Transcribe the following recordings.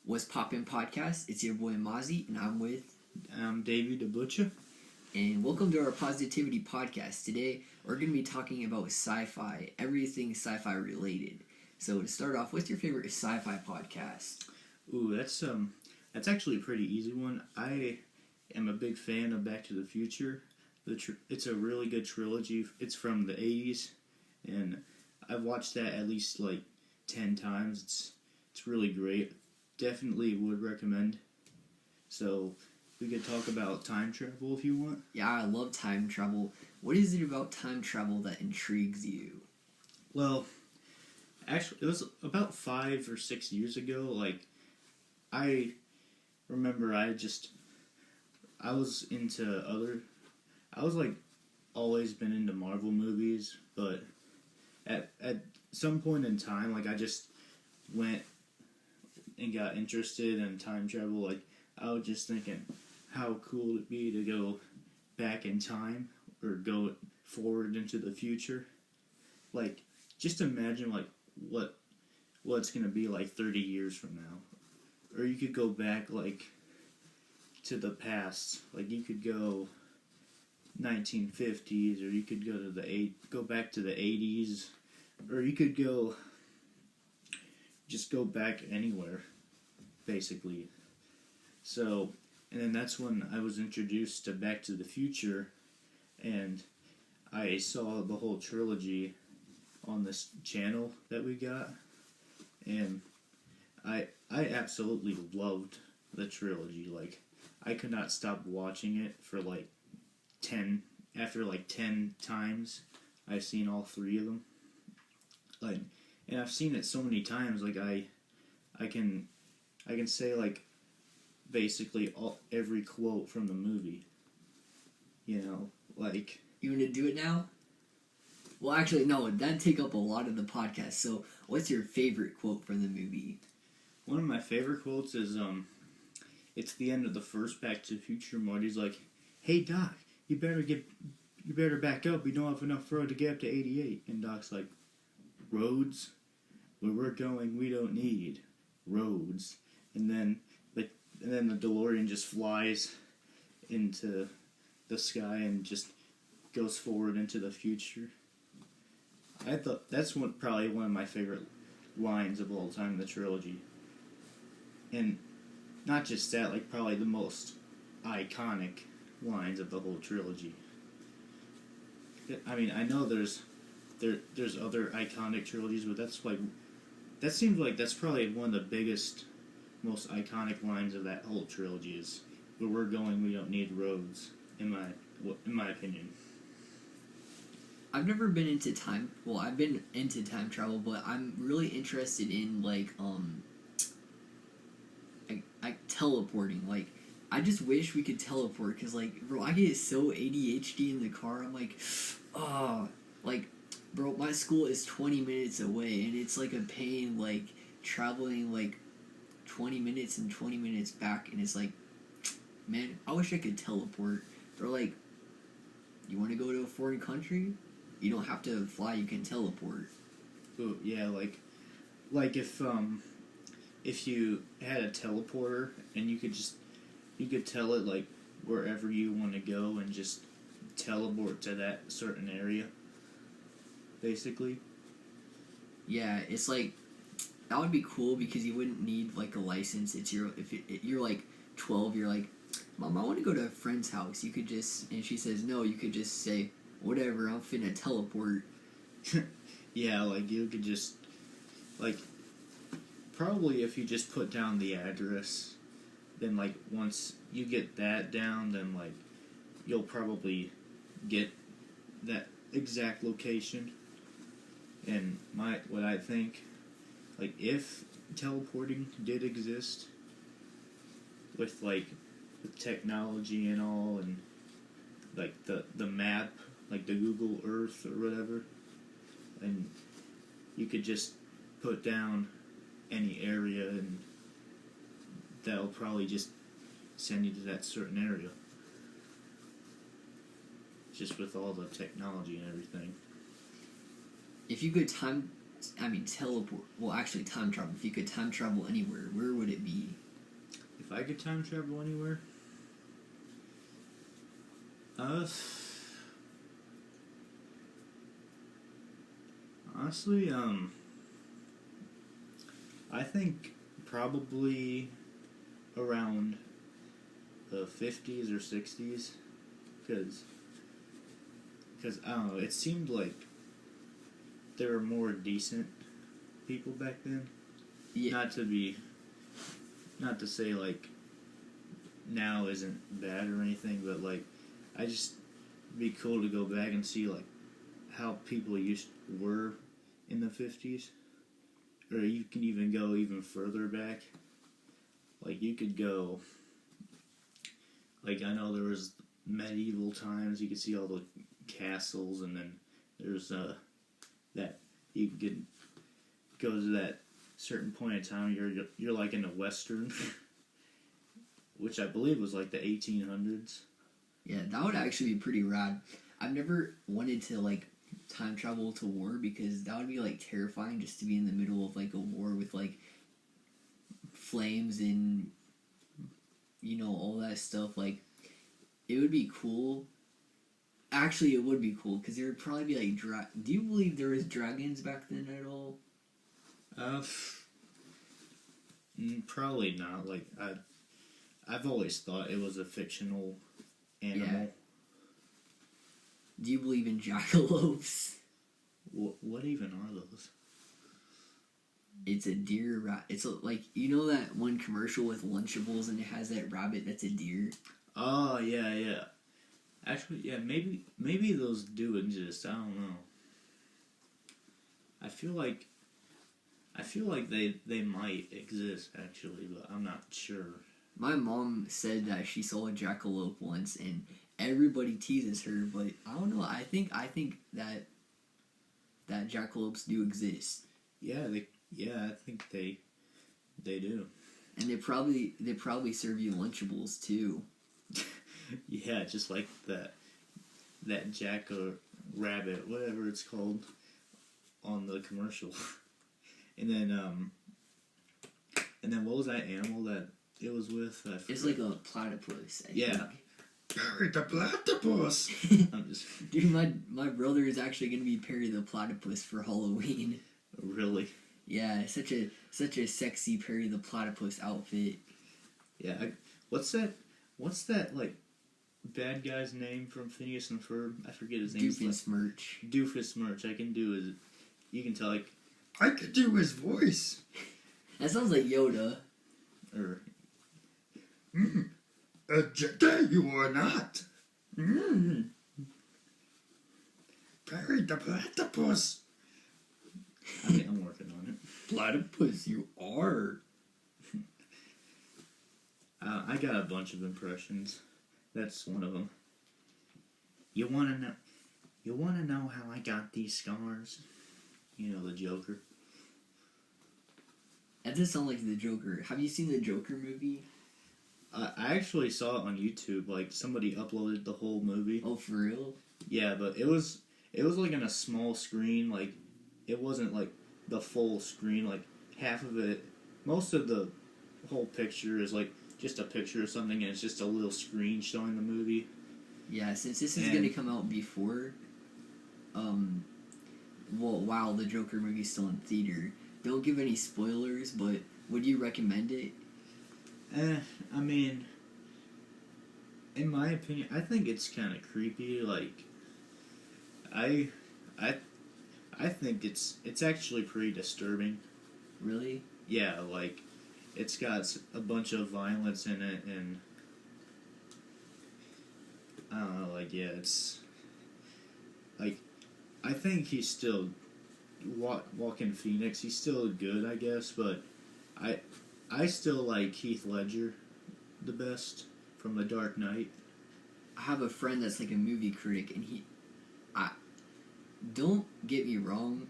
What's Poppin' Podcast? It's your boy Mazzi, and I'm with... I'm Davy the Butcher. And welcome to our Positivity Podcast. Today, we're going to be talking about sci-fi, everything sci-fi related. So to start off, what's your favorite sci-fi podcast? Ooh, that's actually a pretty easy one. I am a big fan of Back to the Future. It's a really good trilogy. It's from the 80s, and I've watched that at least like 10 times. It's really great. Definitely would recommend. So we could talk about time travel if you want. Yeah, I love time travel. What is it about time travel that intrigues you? Well, actually, it was about 5 or 6 years ago. Like, I remember I was like always been into Marvel movies, but at some point in time, like I just went and got interested in time travel. Like, I was just thinking how cool it'd be to go back in time or go forward into the future. Like, just imagine like what it's gonna be like 30 years from now. Or you could go back like to the past. Like, you could go 1950s, or you could go back to the 80s, or you could go back anywhere, basically. So, and then that's when I was introduced to Back to the Future, and I saw the whole trilogy on this channel that we got, and I absolutely loved the trilogy. Like, I could not stop watching it for like 10 times. I've seen all 3 of them. Like, and I've seen it so many times, like I can say like basically every quote from the movie. You know, like, You want to do it now? Well, actually, no, that'd take up a lot of the podcast. So, what's your favorite quote from the movie? one of my favorite quotes is it's the end of the first Back to the Future. Marty's like, "Hey Doc, you better back up. We don't have enough road to get up to 88." And Doc's like, "Roads? Where we're going, we don't need roads." And then the DeLorean just flies into the sky and just goes forward into the future. I thought that's probably one of my favorite lines of all time in the trilogy. And not just that, like probably the most iconic lines of the whole trilogy. I mean, I know there's other iconic trilogies, but that seems like that's probably one of the biggest, most iconic lines of that whole trilogy is, "Where we're going, we don't need roads," in my opinion. I've never been into time... Well, I've been into time travel, but I'm really interested in, like teleporting. Like, I just wish we could teleport, because, like, bro, I get so ADHD in the car. I'm like, oh, like, bro, my school is 20 minutes away, and it's, like, a pain, like, traveling, like, 20 minutes and 20 minutes back, and it's like, man, I wish I could teleport. Or, like, you want to go to a foreign country? You don't have to fly, you can teleport. Oh, yeah, like if you had a teleporter and you could tell it like wherever you want to go and just teleport to that certain area, basically. Yeah, it's like, that would be cool because you wouldn't need like a license. If you're like 12, you're like, "Mom, I want to go to a friend's house." You could just, and she says no, you could just say, "Whatever, I'm finna teleport." Yeah, like you could just, like, probably if you just put down the address, then like once you get that down, then like you'll probably get that exact location. And what I think, like, if teleporting did exist with technology and all, and like the map, like the Google Earth or whatever, and you could just put down any area and that'll probably just send you to that certain area, just with all the technology and everything. If you could teleport, well, actually time travel, if you could time travel anywhere, where would it be? I could time travel anywhere, uh, honestly, I think probably around the 50s or 60s, because I don't know, it seemed like there were more decent people back then. Yeah. Not to say like now isn't bad or anything, but like I just it'd be cool to go back and see like how people were in the 50s, or you can even go even further back. Like you could go, like I know there was medieval times. You could see all the castles, and then there's that you could go to that certain point in time. You're like in a western, which I believe was like the 1800s. Yeah, that would actually be pretty rad. I've never wanted to like time travel to war because that would be like terrifying just to be in the middle of like a war with like flames and all that stuff. Like it would be cool. Actually, it would be cool because there would probably be like do you believe there was dragons back then at all? Probably not. Like I've always thought it was a fictional animal. Yeah. Do you believe in jackalopes? What even are those? It's a deer it's like that one commercial with Lunchables and it has that rabbit that's a deer. Oh yeah. Actually, yeah, maybe those do exist. I don't know. I feel like they might exist actually, but I'm not sure. My mom said that she saw a jackalope once, and everybody teases her. But I don't know. I think that jackalopes do exist. Yeah, I think they do. And they probably serve you Lunchables too. Yeah, just like that jack or rabbit, whatever it's called, on the commercial. And then what was that animal that it was with? It's like a platypus. I yeah. think. Perry the platypus. I'm just Dude, my brother is actually gonna be Perry the platypus for Halloween. Really? Yeah, such a sexy Perry the platypus outfit. Yeah, what's that like bad guy's name from Phineas and Ferb? I forget his name. Doofenshmirtz. Doofenshmirtz. You can tell like I could do his voice. That sounds like Yoda. Or A Jedi you are not. Perry the platypus. I mean, I'm working on it. Platypus, you are. I got a bunch of impressions. That's one of them. You wanna know how I got these scars? The Joker. That does sound like the Joker. Have you seen the Joker movie? I actually saw it on YouTube. Like somebody uploaded the whole movie. Oh, for real? Yeah, but it was like in a small screen. Like it wasn't like the full screen. Like half of it, most of the whole picture is like just a picture of something, and it's just a little screen showing the movie. Yeah, since this is gonna come out before, while the Joker movie's still in theater, don't give any spoilers. But would you recommend it? I mean, in my opinion, I think it's kind of creepy. Like, I think it's actually pretty disturbing. Really? Yeah, like, it's got a bunch of violence in it, and I don't know, like, yeah, it's like, I think he's still Joaquin Phoenix. He's still good, I guess, but I still like Heath Ledger the best from The Dark Knight. I have a friend that's like a movie critic, and don't get me wrong,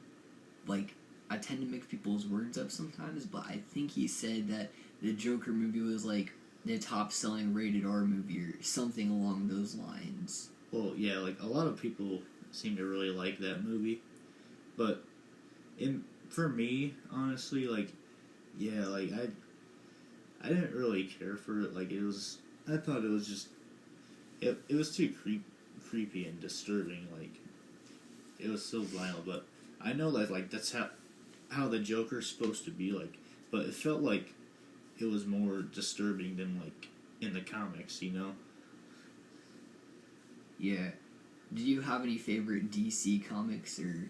like, I tend to mix people's words up sometimes, but I think he said that the Joker movie was like the top selling rated R movie or something along those lines. Well, yeah, like a lot of people seem to really like that movie, but for me, honestly, like, yeah, like I I didn't really care for it. Like, I thought it was just, it was too creepy and disturbing. Like, it was so violent. But I know that, like, that's how the Joker's supposed to be, like, but it felt like it was more disturbing than, like, in the comics, you know? Yeah. Do you have any favorite DC comics or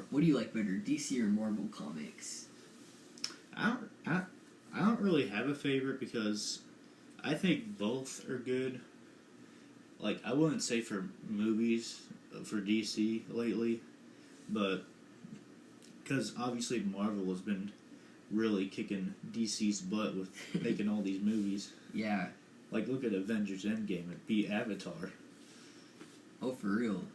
what do you like better, DC or Marvel comics? I don't really have a favorite because I think both are good. Like, I wouldn't say for movies for DC lately, but because obviously Marvel has been really kicking DC's butt with making all these movies. Yeah. Like, look at Avengers Endgame. It beat Avatar. Oh, for real?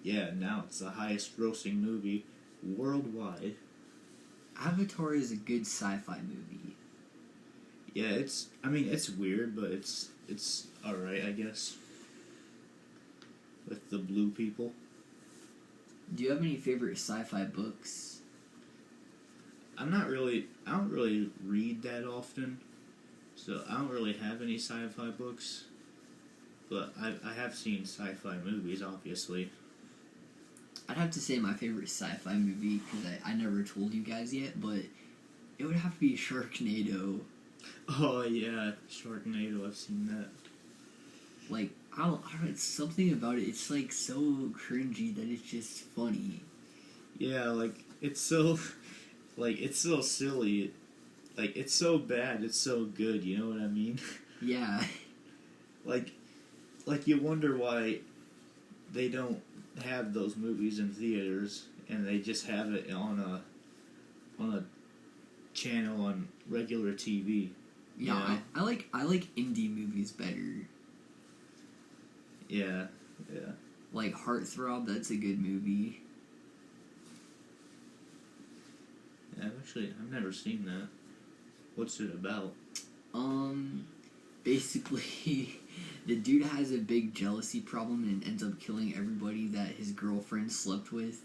Yeah, now it's the highest grossing movie worldwide. Avatar is a good sci-fi movie. Yeah, it's weird, but it's alright, I guess. With the blue people. Do you have any favorite sci-fi books? I don't really read that often, so I don't really have any sci-fi books. But I have seen sci-fi movies, obviously. I'd have to say my favorite sci-fi movie, because I never told you guys yet, but it would have to be Sharknado. Oh yeah, Sharknado, I've seen that. Like, I don't know, it's something about it, it's like so cringy that it's just funny. Yeah, like, it's so silly. Like, it's so bad, it's so good, you know what I mean? Yeah. Like you wonder why they don't have those movies in theaters and they just have it on a channel on regular TV. Yeah, You know? I like indie movies better. Yeah. Like Heartthrob, that's a good movie. Yeah, I've never seen that. What's it about? Basically, the dude has a big jealousy problem and ends up killing everybody that his girlfriend slept with,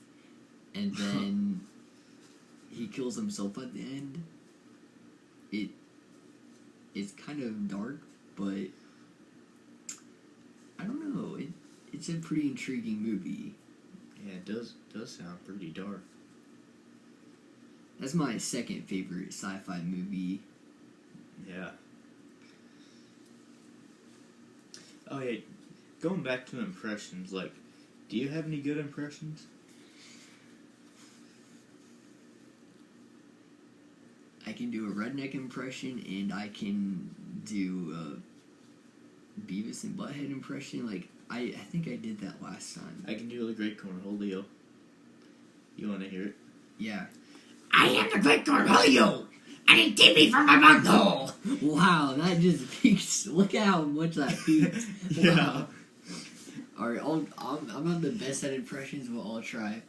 and then he kills himself at the end. It's kind of dark, but I don't know. It's a pretty intriguing movie. Yeah, it does sound pretty dark. That's my second favorite sci-fi movie. Yeah. Oh yeah, going back to impressions, like, do you have any good impressions? I can do a redneck impression, and I can do a Beavis and Butthead impression. Like, I think I did that last time. I can do the Great Cornholio. You want to hear it? Yeah. I am the Great Cornholio, and he did me from my bunghole. Wow, that just peaked. Look at how much that peaked. Yeah. Wow. Alright, I'm not the best at impressions, but I'll try.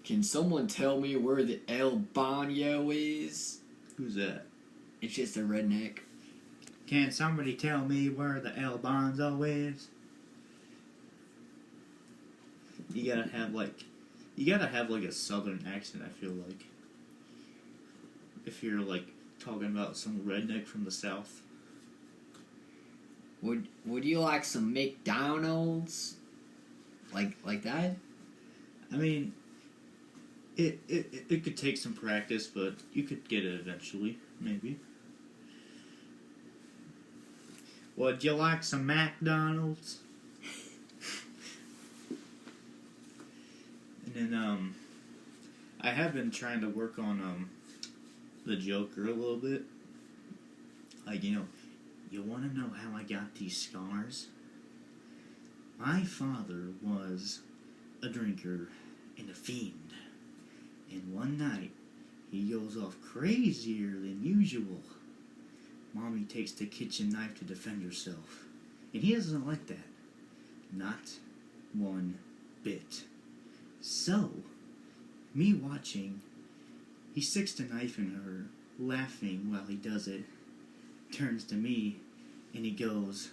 Can someone tell me where the El Baño is? Who's that? It's just a redneck. Can somebody tell me where the El Bonzo is? You gotta have like a southern accent, I feel like. If you're like talking about some redneck from the south. Would you like some McDonald's? Like that? I mean, it could take some practice, but you could get it eventually, maybe. Would you like some McDonald's? And then, I have been trying to work on, the Joker a little bit. Like, you want to know how I got these scars? My father was a drinker and a fiend. And one night, he goes off crazier than usual. Mommy takes the kitchen knife to defend herself. And he doesn't like that. Not one bit. So, me watching, he sticks the knife in her, laughing while he does it, turns to me, and he goes,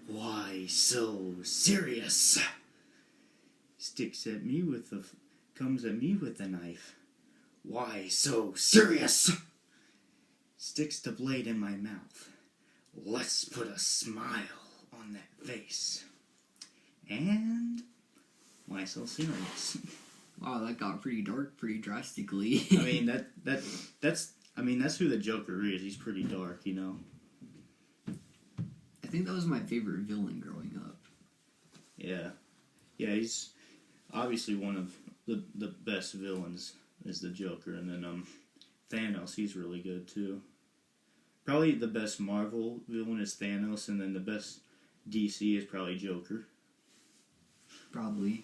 "Why so serious?" Comes at me with the knife. "Why so serious?" Sticks the blade in my mouth. Let's put a smile on that face. And why so serious? Wow, that got pretty dark pretty drastically. I mean that's who the Joker is. He's pretty dark, you know. I think that was my favorite villain growing up. Yeah. Yeah, he's obviously one of the best villains is the Joker, and then Thanos, he's really good too. Probably the best Marvel villain is Thanos, and then the best DC is probably Joker. Probably.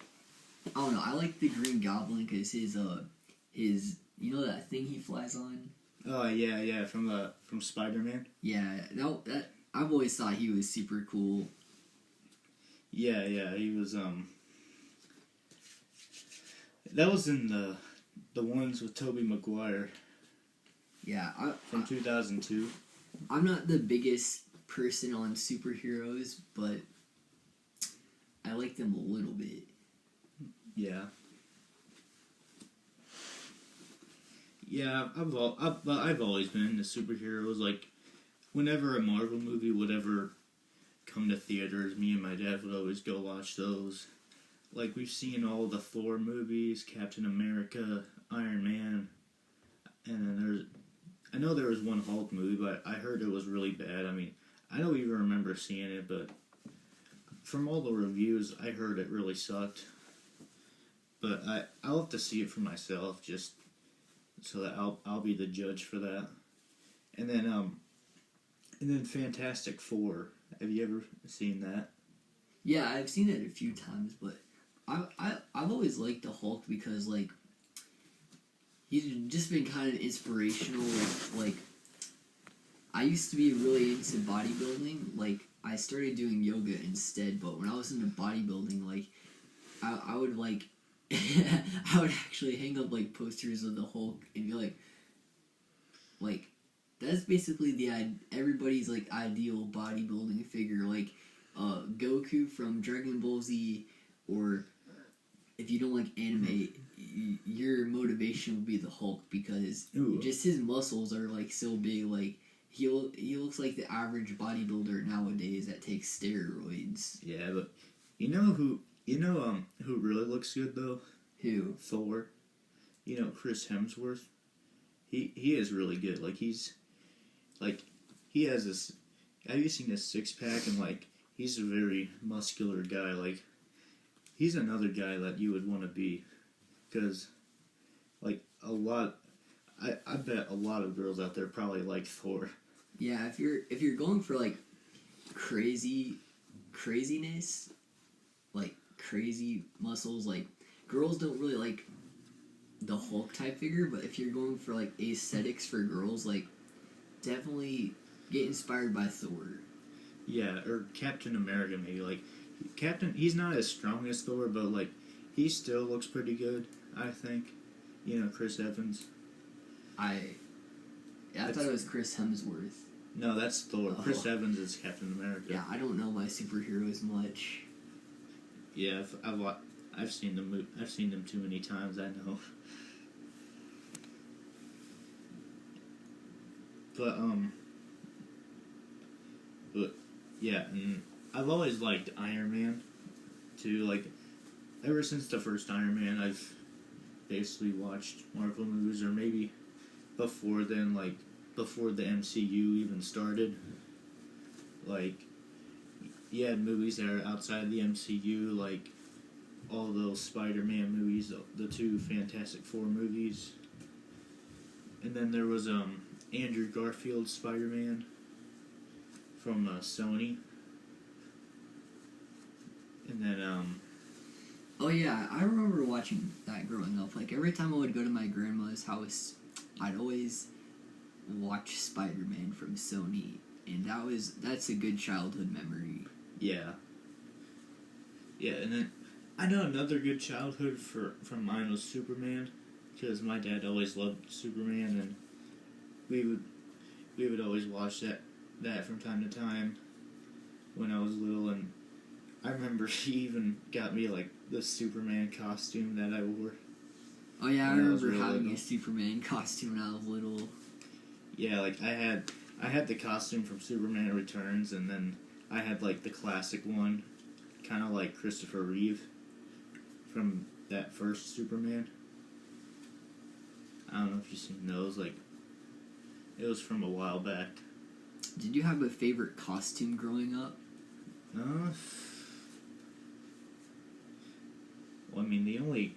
I don't know. I like the Green Goblin because his you know that thing he flies on. Oh yeah, from Spider-Man. Yeah, that I've always thought he was super cool. Yeah, he was that was in the ones with Tobey Maguire. Yeah, from 2002. I'm not the biggest person on superheroes, but I like them a little bit. Yeah. Yeah, I've always been into superheroes. Like, whenever a Marvel movie would ever come to theaters, me and my dad would always go watch those. Like, we've seen all the Thor movies, Captain America, Iron Man, and then I know there was one Hulk movie, but I heard it was really bad. I mean, I don't even remember seeing it, but from all the reviews, I heard it really sucked. But I'll have to see it for myself, just so that I'll be the judge for that. And then Fantastic Four. Have you ever seen that? Yeah, I've seen it a few times, but I've always liked the Hulk because like he's just been kind of inspirational. Like I used to be really into bodybuilding. Like I started doing yoga instead, but when I was into bodybuilding, like I would like I would actually hang up like posters of the Hulk and be like that's basically everybody's like ideal bodybuilding figure, like Goku from Dragon Ball Z, or if you don't like anime, your motivation would be the Hulk because just his muscles are like so big. Like he looks like the average bodybuilder nowadays that takes steroids. Yeah, but you know who really looks good though? Who? Thor. You know, Chris Hemsworth. He is really good. Like he has this. Have you seen his six pack? And like he's a very muscular guy. Like he's another guy that you would want to be, because like I bet a lot of girls out there probably like Thor. Yeah, if you're going for like craziness, like crazy muscles, like girls don't really like the Hulk type figure, but if you're going for like aesthetics for girls, like definitely get inspired by Thor. Yeah, or Captain America maybe. Like he's not as strong as Thor, but like he still looks pretty good, I think. You know, Chris Evans. I thought it was Chris Hemsworth. No, that's Thor. Oh. Chris Evans is Captain America. Yeah, I don't know my superheroes much. Yeah, I've seen them. I've seen them too many times. I know. But yeah, and I've always liked Iron Man too. Like ever since the first Iron Man, I've basically watched Marvel movies, or maybe before then, like before the MCU even started. Like you had movies that are outside the MCU, like all those Spider-Man movies, the two Fantastic Four movies, and then there was Andrew Garfield's Spider-Man from Sony, and then Oh yeah, I remember watching that growing up. Like every time I would go to my grandma's house, I'd always watch Spider-Man from Sony, and that's a good childhood memory. yeah, and then I know another good childhood from mine was Superman, because my dad always loved Superman, and we would always watch that from time to time when I was little, and I remember he even got me like the Superman costume that I wore. Oh yeah, I when remember really having little. a Superman costume when I was little. Yeah, like I had the costume from Superman Returns, and then I had like the classic one, kind of like Christopher Reeve from that first Superman. I don't know if you've seen those. Like, it was from a while back. Did you have a favorite costume growing up? Well, I mean, the only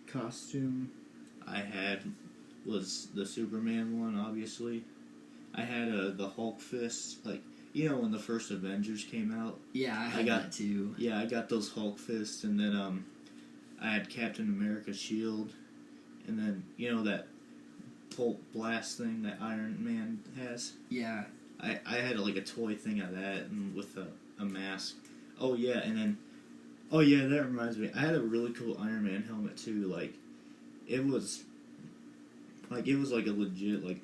costume I had was the Superman one, obviously. I had the Hulk fist, like, you know, when the first Avengers came out. Yeah, I had that too. Yeah, I got those Hulk fists, and then I had Captain America's shield, and then, you know, that Bolt blast thing that Iron Man has. Yeah. I had like a toy thing of that, and with a mask. Oh yeah, and then, oh yeah, that reminds me. I had a really cool Iron Man helmet too. Like, it was like a legit, like,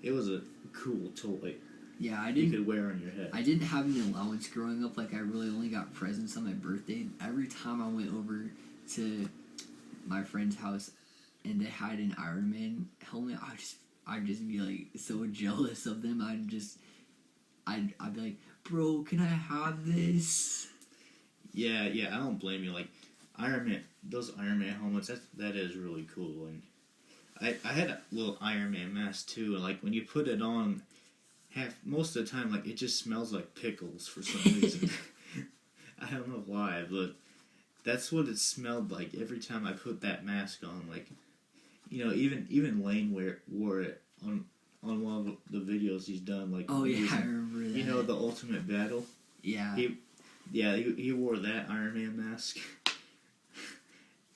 it was a cool toy. Yeah, you could wear on your head. I didn't have any allowance growing up. Like, I really only got presents on my birthday. Every time I went over to my friend's house and they had an Iron Man helmet, I'd just be like so jealous of them. I'd be like, bro, can I have this? Yeah, I don't blame you. Like, those Iron Man helmets, that is really cool. And I had a little Iron Man mask too, and like when you put it on, most of the time, like, it just smells like pickles for some reason. I don't know why, but that's what it smelled like every time I put that mask on. Like, you know, even Lane wore it on one of the videos he's done. Like, oh yeah, I remember that. You know, the Ultimate Battle. Yeah. He wore that Iron Man mask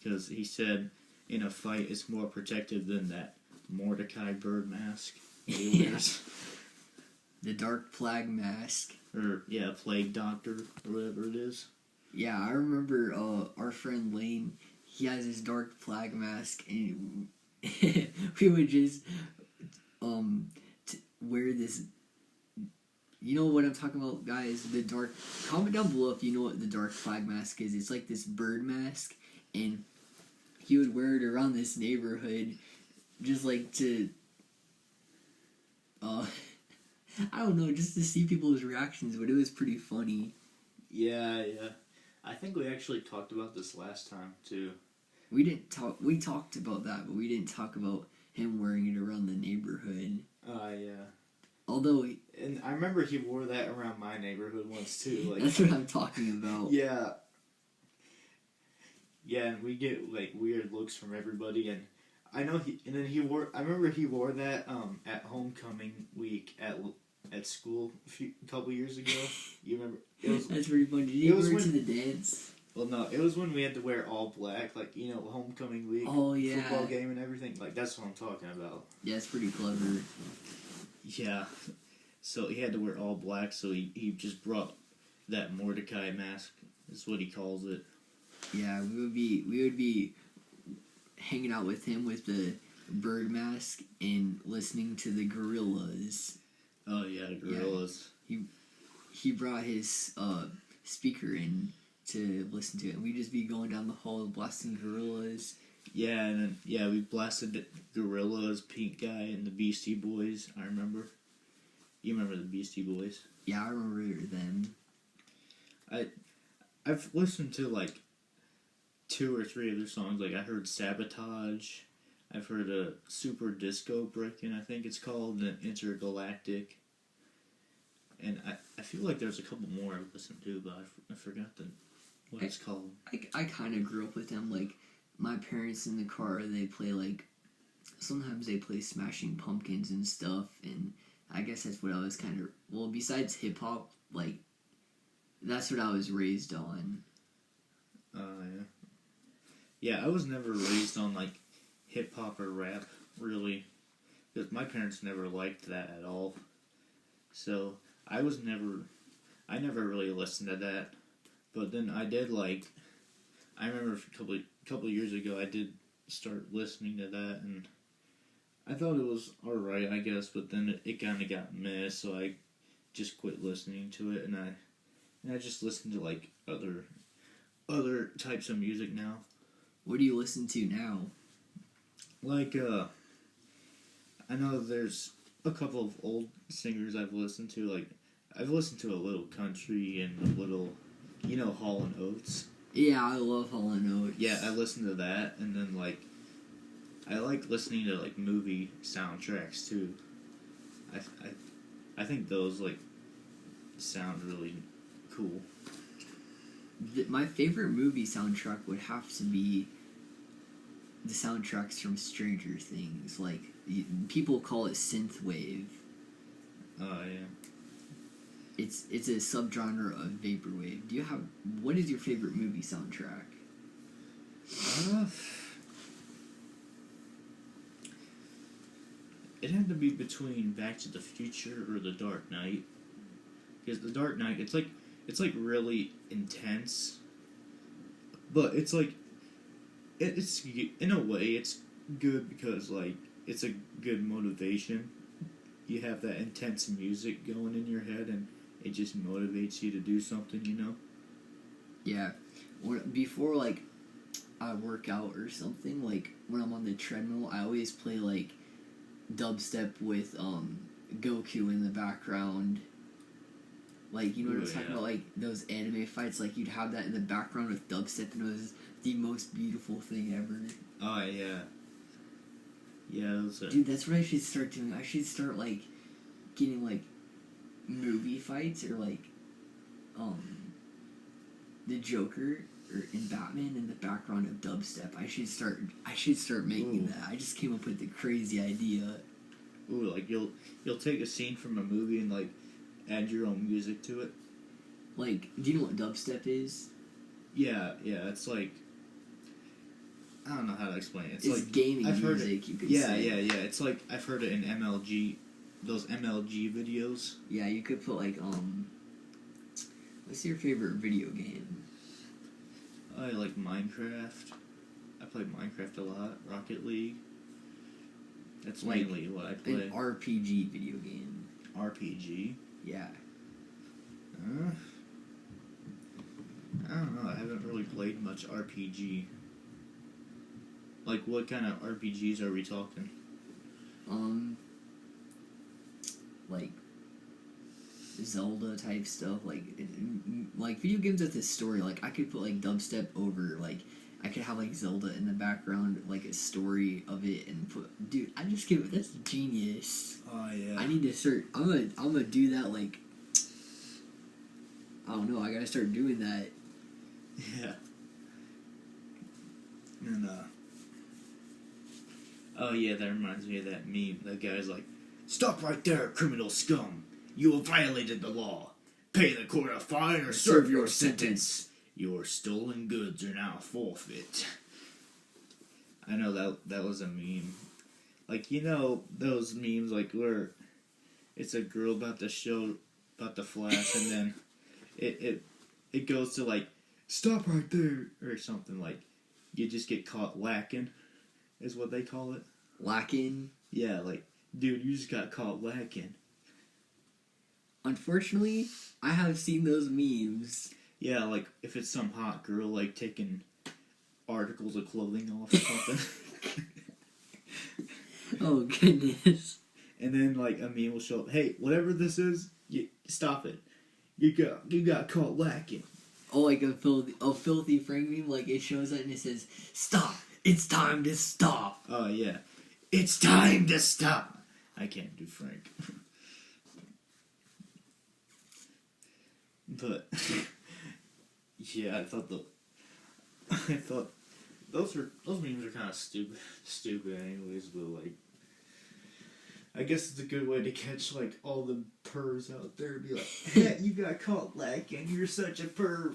because he said in a fight it's more protective than that Mordecai bird mask he wears. The Dark Plague mask. Or yeah, Plague Doctor or whatever it is. Yeah, I remember our friend Lane. He has his Dark Plague mask, and we would just wear this. You know what I'm talking about, guys? Comment down below if you know what the Dark Flag mask is. It's like this bird mask, and he would wear it around this neighborhood, just like to, I don't know, just to see people's reactions. But it was pretty funny. Yeah. I think we actually talked about this last time too. We talked about that, but we didn't talk about him wearing it around the neighborhood. Yeah. Although, and I remember he wore that around my neighborhood once too. Like, that's what I'm talking about. Yeah. Yeah, and we get like weird looks from everybody, and I know I remember he wore that at homecoming week at school a couple years ago. You remember? That's pretty funny. Did he wear it to the dance? Well, no, it was when we had to wear all black, like, you know, homecoming week. Oh yeah. Football game and everything. Like, that's what I'm talking about. Yeah, it's pretty clever. Yeah. So he had to wear all black, so he just brought that Mordecai mask, is what he calls it. Yeah, we would be hanging out with him with the bird mask and listening to the Gorillas. Oh yeah, Gorillas. Yeah, he brought his speaker in to listen to it, and we'd just be going down the hall blasting Gorillas. Yeah, and then we blasted Gorillas, Pink Guy, and the Beastie Boys. I remember. You remember the Beastie Boys? Yeah, I remember them. I've listened to like 2 or 3 of their songs. Like, I heard Sabotage. I've heard a Super Disco Breakin', I think it's called, and Intergalactic. And I feel like there's a couple more I've listened to, but I forgot what it's called. I kind of grew up with them. Like, my parents in the car, they play like, sometimes they play Smashing Pumpkins and stuff, and I guess that's what I was kind of, well, besides hip hop, like, that's what I was raised on. Yeah. Yeah, I was never raised on, like, hip hop or rap, really. Because my parents never liked that at all. So, I never really listened to that. But then I did, like, I remember a couple years ago I did start listening to that, and I thought it was alright, I guess, but then it kind of got meh, so I just quit listening to it, and I just listen to, like, other types of music now. What do you listen to now? Like, I know there's a couple of old singers I've listened to. Like, I've listened to a little country and a little, Hall and Oates. Yeah, I love Hall and Oates. Yeah, I listened to that, and then like, I like listening to like movie soundtracks too. I think those like sound really cool. My favorite movie soundtrack would have to be the soundtracks from Stranger Things. Like, people call it synthwave. Oh yeah. It's a subgenre of vaporwave. What is your favorite movie soundtrack? It had to be between Back to the Future or The Dark Knight. Because The Dark Knight, it's like really intense, but it's like it's in a way it's good because like it's a good motivation. You have that intense music going in your head, and it just motivates you to do something, Yeah. Before, like, I work out or something, like, when I'm on the treadmill, I always play, like, dubstep with, Goku in the background. Like, you know what I'm talking about? Like, those anime fights, like, you'd have that in the background with dubstep, and it was the most beautiful thing ever. Oh, yeah. Yeah, Dude, that's what I should start doing. I should start, like, getting, like, movie fights, or, like, the Joker or in Batman in the background of dubstep. I should start making that. I just came up with the crazy idea. Ooh, like you'll take a scene from a movie and like add your own music to it. Like, do you know what dubstep is? Yeah, it's like, I don't know how to explain it. It's like gaming I've heard music, it, you could yeah, say. Yeah. It's like I've heard it in MLG, those MLG videos. Yeah, you could put like what's your favorite video game? I like Minecraft. I play Minecraft a lot. Rocket League. That's Like, mainly what I play. An RPG video game. RPG? Yeah. I don't know. I haven't really played much RPG. Like, what kind of RPGs are we talking? Like Zelda type stuff, like video games with a story. Like, I could put like dubstep over, like, I could have like Zelda in the background, like a story of it, and put, dude, I just give it, that's genius. Oh yeah. I need to start. I'm gonna do that. Like, I don't know. I gotta start doing that. Yeah. And oh yeah, that reminds me of that meme. That guy's like, "Stop right there, criminal scum! You have violated the law. Pay the court a fine or serve your sentence. Your stolen goods are now forfeit." I know that was a meme. Like, those memes like where it's a girl about to flash, and then it goes to like, "Stop right there," or something. Like, you just get caught lacking, is what they call it. Lacking? Yeah, like, dude, you just got caught lacking. Unfortunately, I have seen those memes. Yeah, like, if it's some hot girl, like, taking articles of clothing off or something. Oh, goodness. And then, like, a meme will show up, "Hey, whatever this is, stop it. You got caught lacking." Oh, like a filthy Frank meme, like, it shows that and it says, "Stop! It's time to stop!" Oh, yeah. "It's time to stop!" I can't do Frank. But yeah, I thought those memes are kind of stupid anyways, but like, I guess it's a good way to catch like all the pervs out there and be like, "Hey, you got caught lacking, you're such a perv."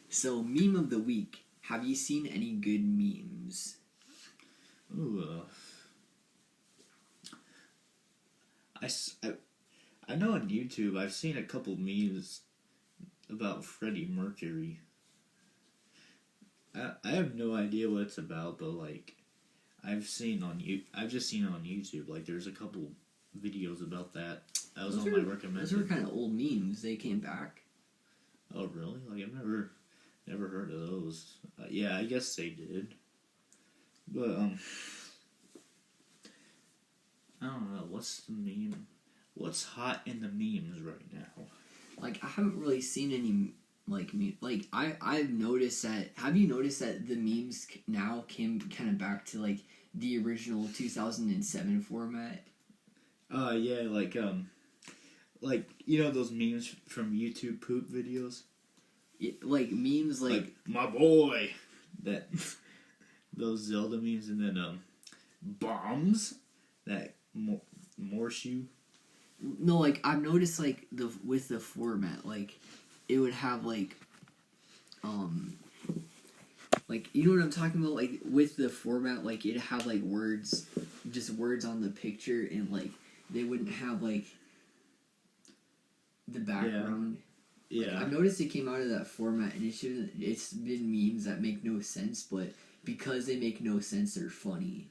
So, meme of the week. Have you seen any good memes? Ooh, I know on YouTube I've seen a couple memes about Freddie Mercury. I have no idea what it's about, but like I've just seen on YouTube, like there's a couple videos about that. That was on my recommended. Those were kind of old memes. They came back. Oh really? Like I've never heard of those. Yeah, I guess they did. But I don't know. What's the meme? What's hot in the memes right now? Like I haven't really seen any like I've noticed that. Have you noticed that the memes now came kind of back to like the original 2007 format? Yeah, like you know those memes from YouTube poop videos. Like memes like my boy, that those Zelda memes, and then bombs that Morshu. no, like I've noticed like with the format, like it would have like you know what I'm talking about, like with the format, like it'd have like words, just words on the picture, and like they wouldn't have like the background. Yeah. Like, I've noticed it came out of that format, and it's been memes that make no sense, but because they make no sense, they're funny.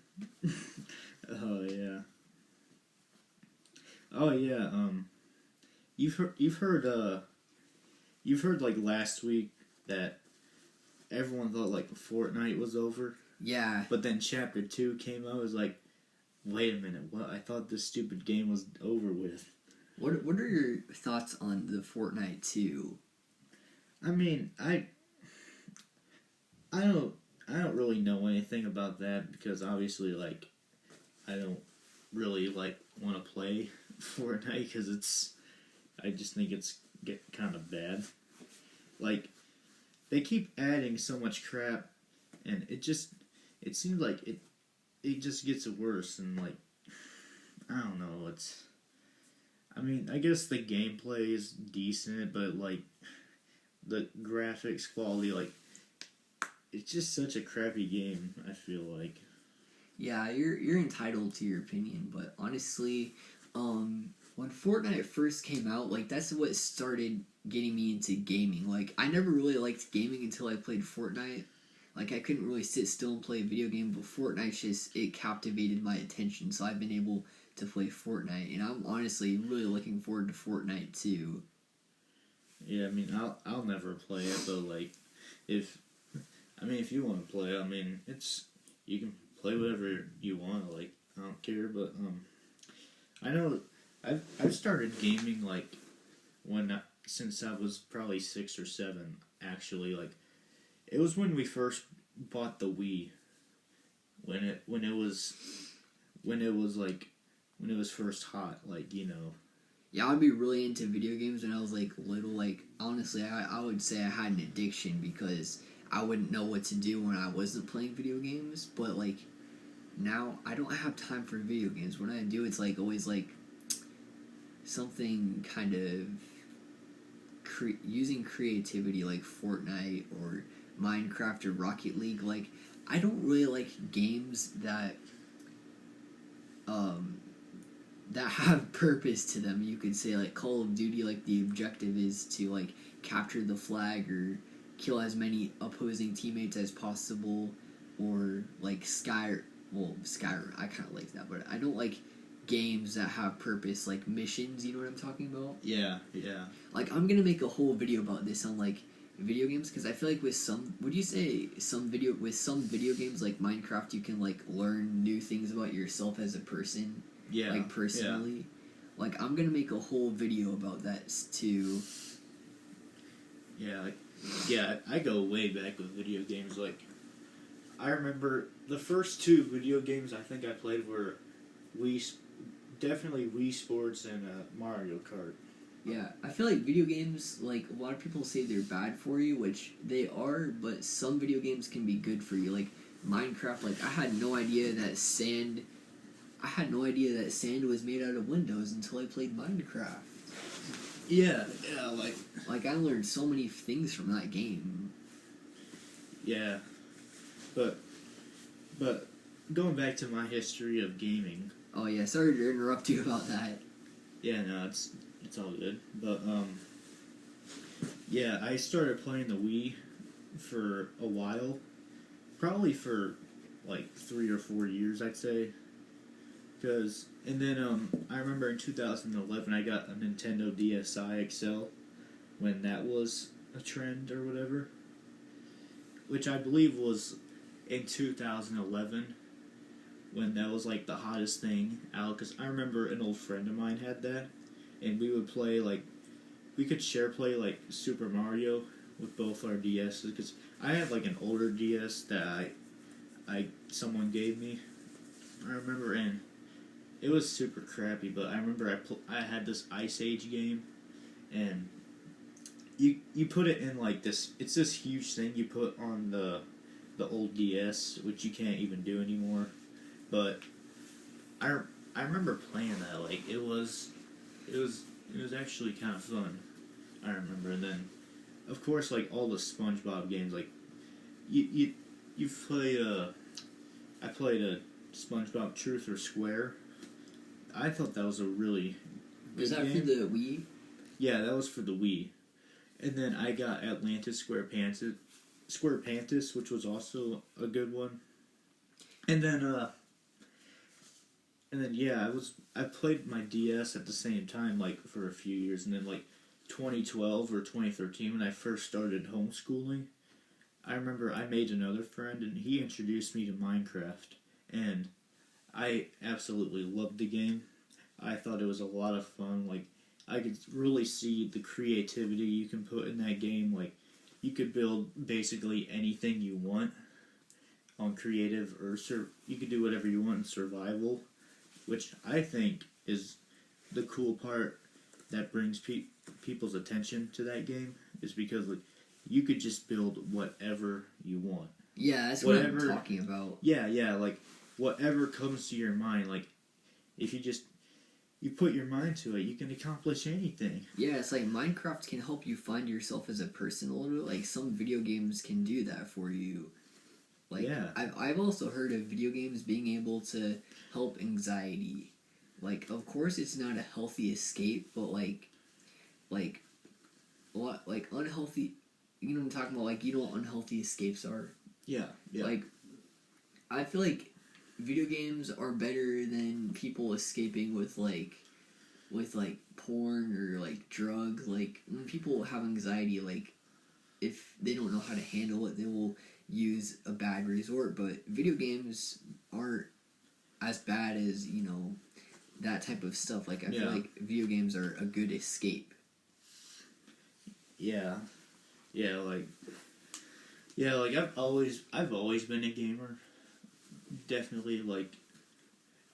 Oh yeah. Oh yeah. You've heard like last week that everyone thought like Fortnite was over. Yeah. But then Chapter 2 came out. It was like, wait a minute, what? I thought this stupid game was over with. What are your thoughts on the Fortnite 2? I mean, I don't really know anything about that because obviously, like, I don't really like want to play Fortnite because I just think it's kind of bad. Like, they keep adding so much crap, and it seems like it just gets worse, and like, I don't know, I mean, I guess the gameplay is decent, but like, the graphics quality, like, it's just such a crappy game, I feel like. Yeah, you're entitled to your opinion, but honestly, when Fortnite first came out, like that's what started getting me into gaming. Like I never really liked gaming until I played Fortnite. Like I couldn't really sit still and play a video game, but Fortnite it captivated my attention, so I've been able to play Fortnite, and I'm honestly really looking forward to Fortnite too. Yeah, I mean, I'll never play it, but like, if you want to play, I mean, you can play whatever you want. Like, I don't care, but I know I've started gaming like since I was probably 6 or 7. Actually, like, it was when we first bought the Wii. When it was first hot, like, you know. Yeah, I'd be really into video games when I was like little. Like honestly, I would say I had an addiction because I wouldn't know what to do when I wasn't playing video games. But like now, I don't have time for video games. When I do, it's like always like something kind of using creativity, like Fortnite or Minecraft or Rocket League. Like I don't really like games that that have purpose to them. You could say like Call of Duty, like the objective is to like capture the flag or kill as many opposing teammates as possible, or like Skyrim, I kind of like that, but I don't like games that have purpose, like missions. You know what I'm talking about? Yeah. Like I'm gonna make a whole video about this on like video games, because I feel like with some video games like Minecraft, you can like learn new things about yourself as a person. Yeah. Like personally. Yeah. Like I'm gonna make a whole video about that too. Yeah, I go way back with video games. Like, I remember the first 2 video games I think I played were definitely Wii Sports and Mario Kart. Yeah, I feel like video games, like, a lot of people say they're bad for you, which they are, but some video games can be good for you. Like, Minecraft, like, I had no idea that sand was made out of windows until I played Minecraft. Yeah, Like, I learned so many things from that game. Yeah. But going back to my history of gaming. Oh yeah, sorry to interrupt you about that. Yeah, no, it's all good. But yeah, I started playing the Wii for a while, probably for like 3 or 4 years, I'd say. And then I remember in 2011 I got a Nintendo DSi XL when that was a trend or whatever, which I believe was in 2011. when that was like the hottest thing out. Because I remember an old friend of mine had that, and we would play like we could share play like Super Mario with both our DSs. Because I had like an older DS that I someone gave me. I remember, and it was super crappy. But I remember I had this Ice Age game, and you put it in like this. It's this huge thing you put on the old DS, which you can't even do anymore. But I remember playing that. Like it was actually kind of fun. I remember, and then of course like all the SpongeBob games. Like you've played I played a SpongeBob Truth or Square. I thought that was a really good Was that game. for the Wii? Yeah, that was for the Wii. And then I got Atlantis Square Pantis, which was also a good one. And then yeah, I played my DS at the same time, like for a few years, and then like 2012 or 2013 when I first started homeschooling, I remember I made another friend and he introduced me to Minecraft, and I absolutely loved the game. I thought it was a lot of fun. Like I could really see the creativity you can put in that game. Like you could build basically anything you want on creative, or you could do whatever you want in survival, which I think is the cool part that brings people's attention to that game, is because like you could just build whatever you want. Yeah, that's what I'm talking about. Yeah, like whatever comes to your mind. Like if you put your mind to it, you can accomplish anything. Yeah, it's like Minecraft can help you find yourself as a person a little bit. Like some video games can do that for you. Like yeah. I've also heard of video games being able to help anxiety. Like of course it's not a healthy escape, but like a lot like unhealthy. You know what I'm talking about? Like you know what unhealthy escapes are. Yeah. Like I feel like video games are better than people escaping with porn or like drugs. Like when people have anxiety, like if they don't know how to handle it, they will use a bad resort. But video games aren't as bad as that type of stuff. Like I feel like video games are a good escape. Yeah, like I've always been a gamer. Definitely, like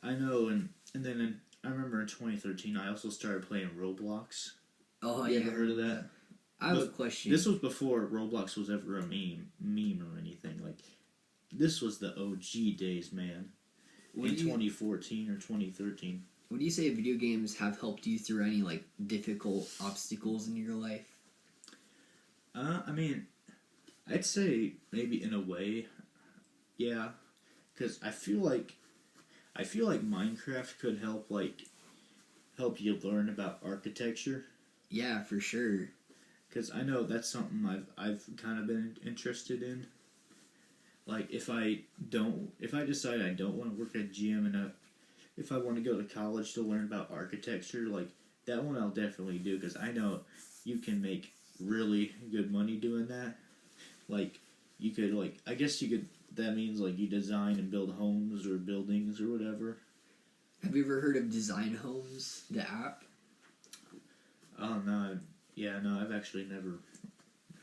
I know, and then I remember in 2013 I also started playing Roblox. Oh you yeah, ever heard of that? I have a question. This was before Roblox was ever a meme or anything. Like this was the OG days, man. In 2014 or 2013. Would you say video games have helped you through any like difficult obstacles in your life? I mean, I'd say maybe in a way, yeah, because I feel like Minecraft could help you learn about architecture. Yeah, for sure. Because I know that's something I've kind of been interested in. Like if I decide I don't want to work at GM and if I want to go to college to learn about architecture, like that one I'll definitely do, because I know you can make really good money doing that. Like you could I guess you could, that means like you design and build homes or buildings or whatever. Have you ever heard of Design Homes, the app? Oh no, no, I've actually never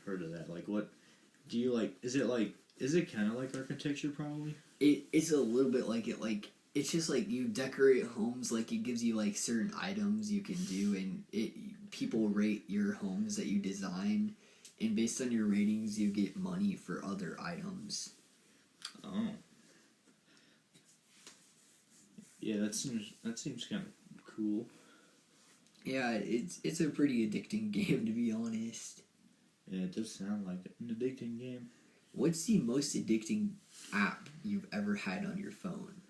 heard of that. Like what do you like? Is it kind of like architecture probably? It's a little bit like it. Like it's just like you decorate homes. Like it gives you like certain items you can do, and people rate your homes that you design, and based on your ratings, you get money for other items. Oh. Yeah, that seems kind of cool. Yeah, it's a pretty addicting game, to be honest. Yeah, it does sound like an addicting game. What's the most addicting app you've ever had on your phone?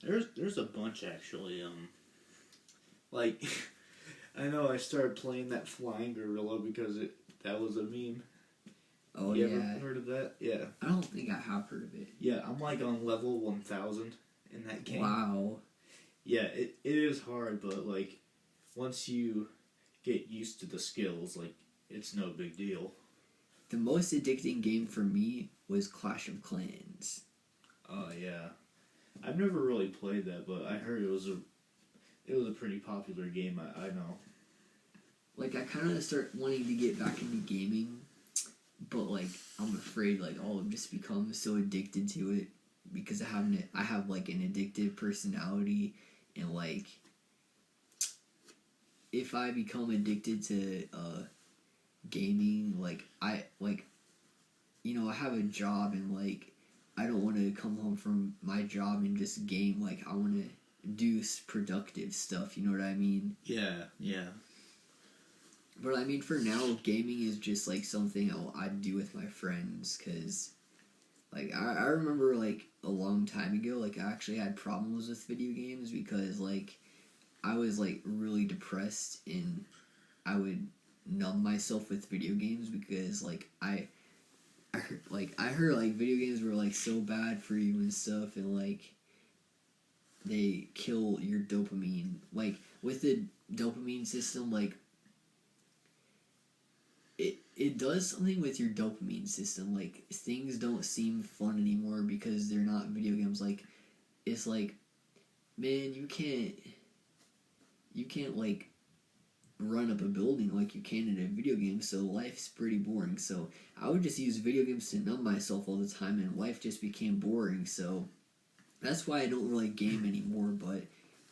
There's a bunch actually. Like I know I started playing that flying gorilla because that was a meme. Oh you yeah. Ever heard of that? Yeah. I don't think I have heard of it. Yeah, I'm like on level 1000 in that game. Wow. Yeah, it is hard, but like once you get used to the skills, like it's no big deal. the most addicting game for me was Clash of Clans. Oh yeah, I've never really played that, but I heard it was a pretty popular game. I know. Like, I kind of start wanting to get back into gaming, but like I'm afraid like I'll just become so addicted to it because I have like an addictive personality, and like if I become addicted to gaming, like I have a job, and like I don't want to come home from my job and just game. Like, I want to do productive stuff, you know what I mean? Yeah, yeah. But I mean, for now, gaming is just like something I'd do with my friends, because like I remember like a long time ago, like I actually had problems with video games because like I was like really depressed, and I would numb myself with video games because like I heard like video games were like so bad for you and stuff, and like they kill your dopamine. Like with the dopamine system, like it does something with your dopamine system. Like things don't seem fun anymore because they're not video games. Like it's like, man, you can't like run up a building like you can in a video game, so life's pretty boring. So I would just use video games to numb myself all the time, and life just became boring. So that's why I don't really game anymore. But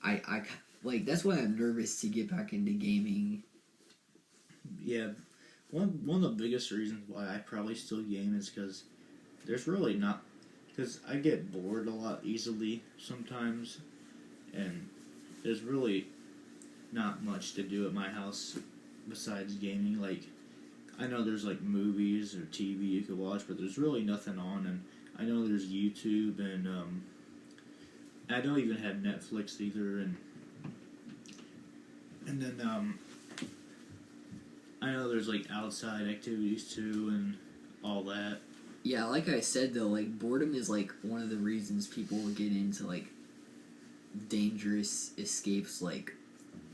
I like, that's why I'm nervous to get back into gaming. Yeah, one of the biggest reasons why I probably still game is because there's really not, because I get bored a lot easily sometimes, and there's really not much to do at my house besides gaming. Like, I know there's like movies or TV you could watch, but there's really nothing on. And I know there's YouTube, and I don't even have Netflix either. And then I know there's like outside activities too, and all that. Yeah, like I said though, like boredom is like one of the reasons people get into like dangerous escapes. Like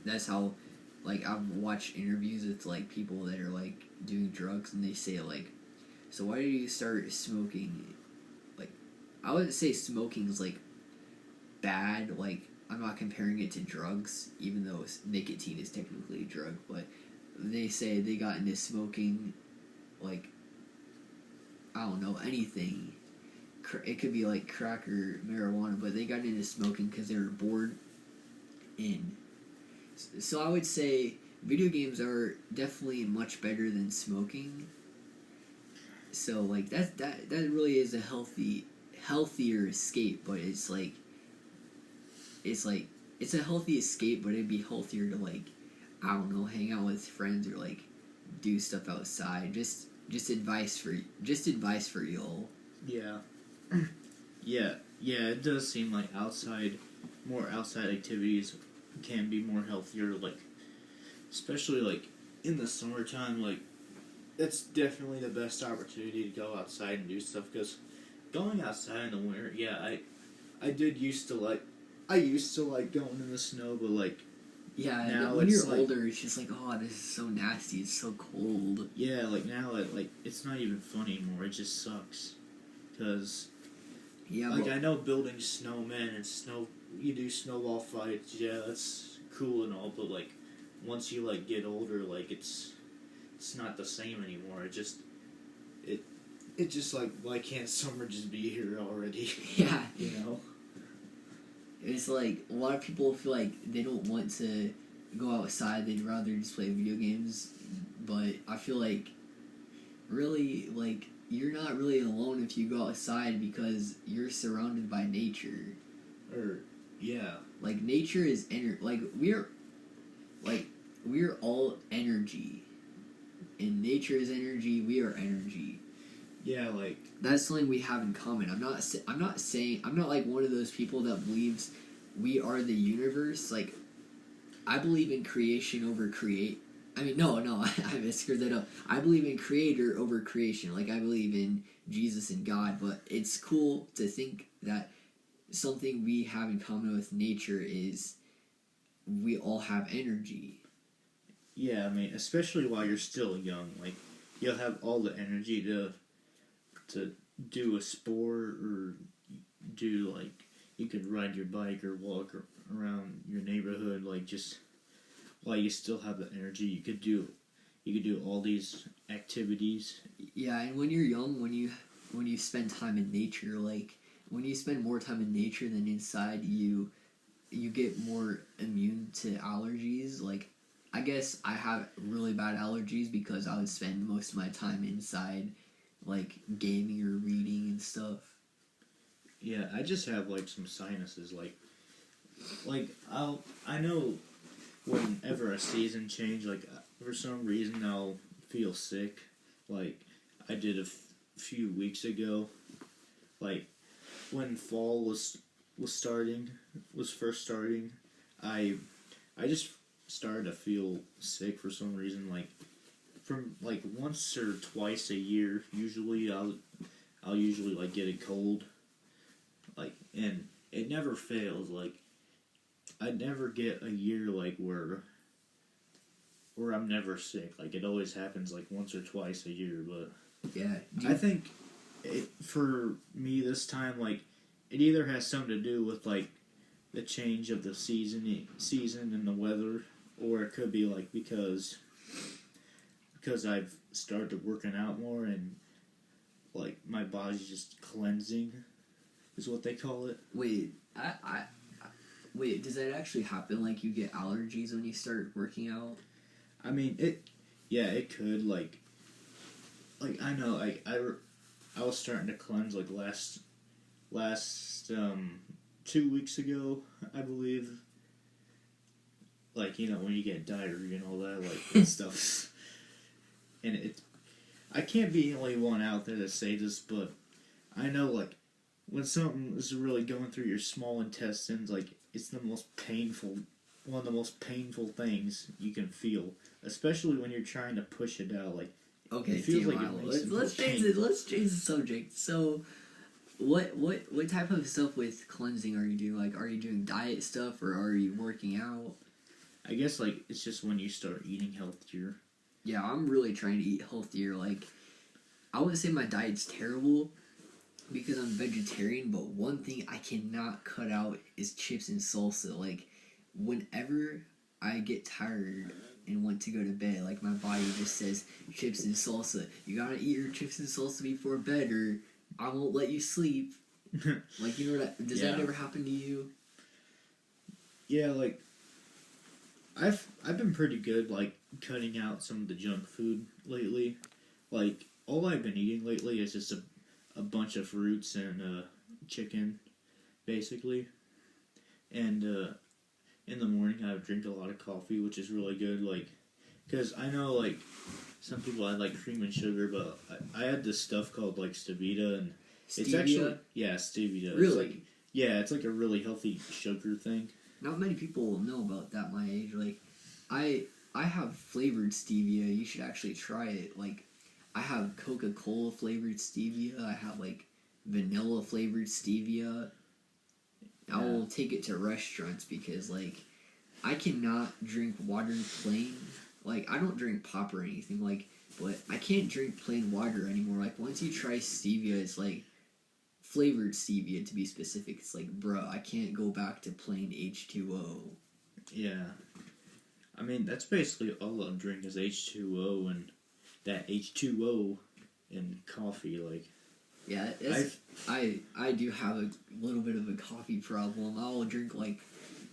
that's how, like, I've watched interviews with like people that are like doing drugs, and they say like, so why did you start smoking? Like, I wouldn't say smoking is like bad. Like, I'm not comparing it to drugs, even though nicotine is technically a drug. But they say they got into smoking, like, I don't know, anything. It could be like crack or marijuana, but they got into smoking because they were bored. And so I would say video games are definitely much better than smoking. So like that really is a healthier escape, but it's a healthy escape, but it'd be healthier to like, I don't know, hang out with friends or like do stuff outside. Just advice for y'all. Yeah. Yeah, it does seem like more outside activities can be more healthier, like, especially, like, in the summertime, like, that's definitely the best opportunity to go outside and do stuff, because going outside in the winter, yeah, I used to like going in the snow, but, like, Yeah, now when you're like, older, it's just like, oh, this is so nasty, it's so cold. Yeah, like, now, it's not even fun anymore, it just sucks, because... Yeah, like, I know building snowmen and you do snowball fights, yeah, that's cool and all, but, like, once you, like, get older, like, it's not the same anymore. It just, like, why can't summer just be here already? Yeah. You know? It's like, a lot of people feel like they don't want to go outside, they'd rather just play video games, but I feel like, really, like, you're not really alone if you go outside because you're surrounded by nature. Yeah. Like, nature is we're all energy. And nature is energy, we are energy. Yeah, like... That's something we have in common. I'm not like one of those people that believes we are the universe. Like, I believe in creation over create. I mean, no, I screwed that up. I believe in creator over creation. Like, I believe in Jesus and God, but it's cool to think that something we have in common with nature is we all have energy. Yeah, I mean, especially while you're still young. Like, you'll have all the energy to do a sport or do like you could ride your bike or walk around your neighborhood like just while you still have the energy you could do all these activities. Yeah, and when you're young, when you spend time in nature, like when you spend more time in nature than inside, you get more immune to allergies. Like, I guess I have really bad allergies because I would spend most of my time inside, like gaming or reading and stuff. Yeah, I just have like some sinuses like I know whenever a season change like for some reason I'll feel sick like I did few weeks ago like when fall was first starting I just started to feel sick for some reason like from like once or twice a year usually I'll usually like get a cold like and it never fails like I never get a year like where I'm never sick like it always happens like once or twice a year but Yeah. I think for me this time like it either has something to do with like the change of the season and the weather or it could be like because I've started working out more and like my body's just cleansing is what they call it. Wait, wait. Does that actually happen? Like you get allergies when you start working out? I mean it could like I know I was starting to cleanse like last 2 weeks ago I believe like you know when you get diarrhea and all that like that stuff and I can't be the only one out there to say this but I know like when something is really going through your small intestines like it's one of the most painful things you can feel especially when you're trying to push it out like Okay, it feels like Milo, it makes let's change it. Let's change the subject. So, what type of stuff with cleansing are you doing? Like, are you doing diet stuff or are you working out? I guess like it's just when you start eating healthier. Yeah, I'm really trying to eat healthier. Like, I wouldn't say my diet's terrible because I'm vegetarian, but one thing I cannot cut out is chips and salsa. Like, whenever I get tired and want to go to bed, like my body just says chips and salsa. You gotta eat your chips and salsa before bed, or I won't let you sleep. Like you know what? Does that ever happen to you? Yeah, like I've been pretty good like cutting out some of the junk food lately. Like all I've been eating lately is just a bunch of fruits and chicken, basically. And in the morning I drink a lot of coffee, which is really good. Like, because I know like some people add like cream and sugar, but I had this stuff called like stevia, and it's Stevia? actually stevia. Really? It's like a really healthy sugar thing. Not many people know about that my age. Like, I have flavored stevia. You should actually try it. Like, I have Coca-Cola flavored stevia. I have like vanilla flavored stevia. I will take it to restaurants because like I cannot drink water plain. Like I don't drink pop or anything. Like, but I can't drink plain water anymore. Like once you try stevia, it's like flavored stevia to be specific. It's like, bruh, I can't go back to plain H2O. Yeah. I mean, that's basically all I drink is H2O and that H2O in coffee. Like, yeah, I do have a little bit of a coffee problem. I'll drink like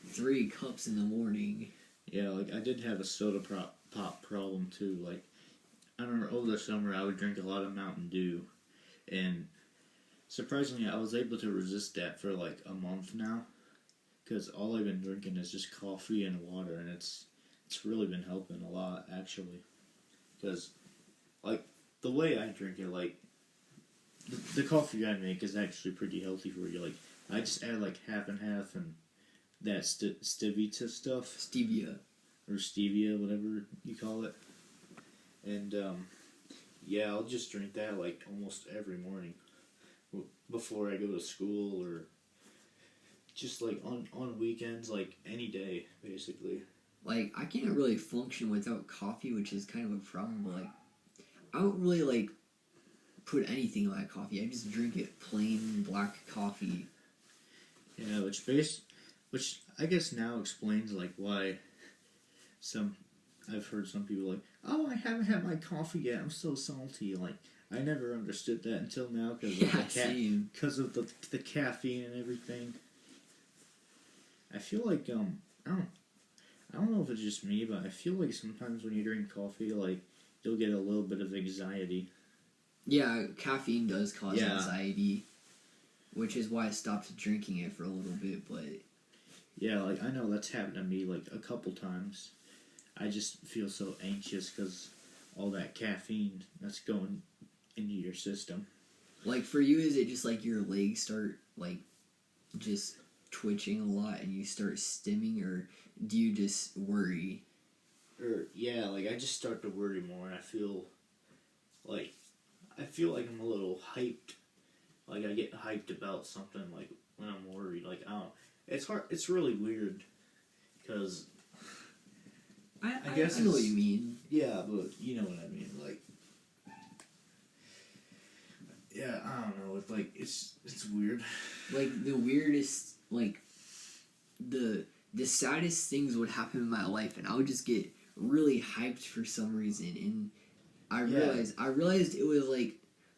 3 cups in the morning. Yeah, like I did have a soda pop problem too. Like, I remember over the summer I would drink a lot of Mountain Dew, and surprisingly I was able to resist that for like a month now, because all I've been drinking is just coffee and water, and it's really been helping a lot actually, because like the way I drink it, like the coffee I make is actually pretty healthy for you. Like I just add like half and half and that stevia stuff. Stevia. Or stevia, whatever you call it. And yeah, I'll just drink that like almost every morning before I go to school or just like on weekends, like any day basically. Like I can't really function without coffee, which is kind of a problem. But like I don't really like put anything in my coffee. I just drink it plain black coffee. Yeah, which I guess now explains like why I've heard some people like, oh, I haven't had my coffee yet. I'm so salty. Like I never understood that until now because Same. of the caffeine and everything. I feel like I don't know if it's just me, but I feel like sometimes when you drink coffee, like you'll get a little bit of anxiety. Yeah, caffeine does cause Yeah. anxiety, which is why I stopped drinking it for a little bit, but... Yeah, like I know that's happened to me like a couple times. I just feel so anxious because all that caffeine that's going into your system. Like, for you, is it just like your legs start, like, just twitching a lot and you start stimming, or do you just worry? Yeah, like I just start to worry more and I feel like I'm a little hyped. Like I get hyped about something like when I'm worried. Like I don't. It's hard. It's really weird because I guess I know what it's- you mean. yeah, but you know what I mean. Like yeah, I don't know. It's like it's weird. Like, the weirdest, like, the saddest things would happen in my life, and I would just get really hyped for some reason, and I realized it was like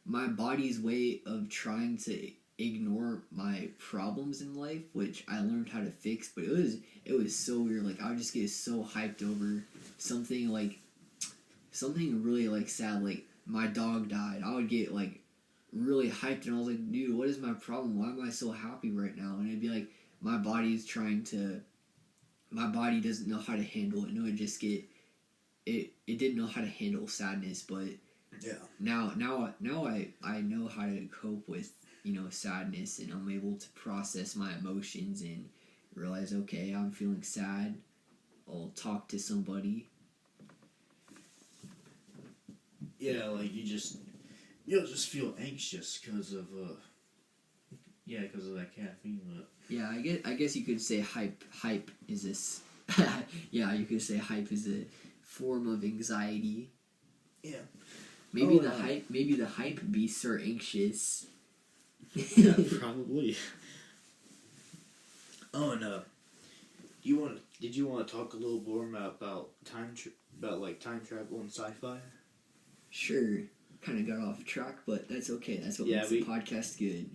my body's way of trying to ignore my problems in life, which I learned how to fix. But it was so weird. Like I would just get so hyped over something really like sad, like my dog died. I would get like really hyped, and I was like, dude, what is my problem? Why am I so happy right now? And it'd be like my body doesn't know how to handle it. And it would just get it didn't know how to handle sadness, but Yeah. now I know how to cope with, sadness, and I'm able to process my emotions and realize, okay, I'm feeling sad, I'll talk to somebody. Yeah, like you'll just feel anxious because of that caffeine. But Yeah, I guess you could say hype is this yeah, you could say hype is a form of anxiety. yeah, Maybe Oh, the hype beasts are anxious. yeah, probably. Oh, and did you want to talk a little more about time travel and sci-fi? Sure, kind of got off track, but that's okay. That's what Yeah, makes the podcast good.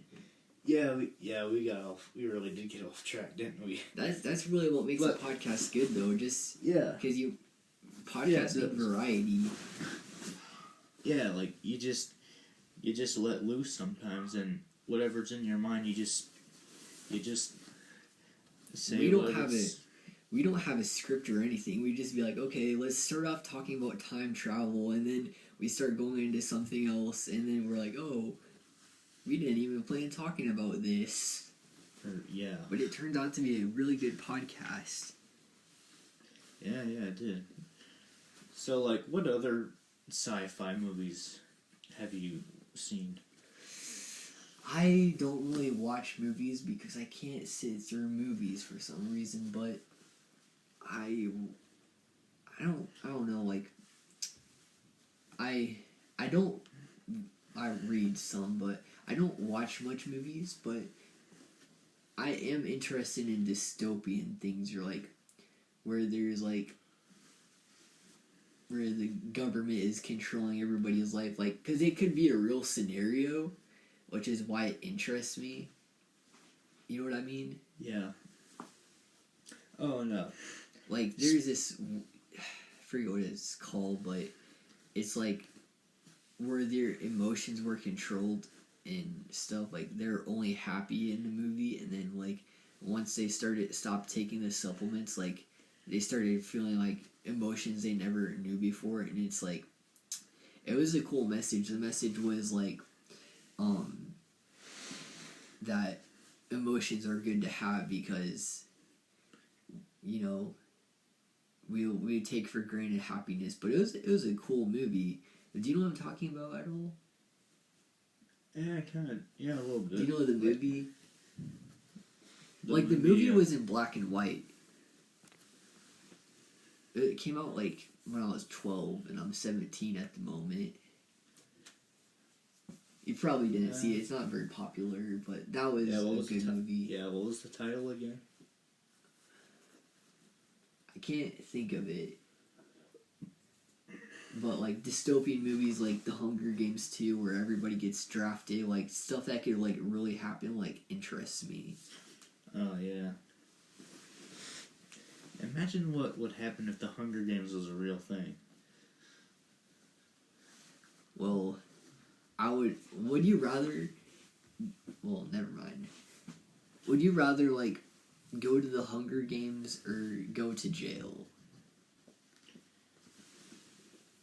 We really did get off track, didn't we? That's really what makes But- a podcast good, though. Just Yeah. because Yeah, podcasting it does. variety. Yeah, like you just let loose sometimes, and whatever's in your mind, you just say. We don't have a script or anything. We just be like, okay, let's start off talking about time travel, and then we start going into something else, and then we're like, oh, we didn't even plan talking about this. Yeah. But it turned out to be a really good podcast. Yeah, it did. So, like, what other sci-fi movies have you seen? I don't really watch movies because I can't sit through movies for some reason, but I don't know, like I read some, but I don't watch much movies, but I am interested in dystopian things, or like where there's like where the government is controlling everybody's life, like, because it could be a real scenario, which is why it interests me. You know what I mean? Yeah. Oh no. Like, there's this, I forget what it's called, but it's like where their emotions were controlled and stuff. Like, they're only happy in the movie, and then like once they stopped taking the supplements, like they started feeling like emotions they never knew before. And it's like, it was a cool message. The message was like that emotions are good to have, because we take for granted happiness. But it was a cool movie. Do you know what I'm talking about at all? Yeah, kind of. Yeah, a little bit. Do you know the movie? The movie was in black and white. It came out like when I was 12, and I'm 17 at the moment. You probably didn't see it. It's not very popular, but that was a good movie. Yeah, what was the title again? I can't think of it. But, like, dystopian movies like The Hunger Games 2, where everybody gets drafted, like, stuff that could, like, really happen, like, interests me. Oh, yeah. Imagine what would happen if The Hunger Games was a real thing. Well, would you rather, well, never mind. Would you rather, like, go to the Hunger Games or go to jail?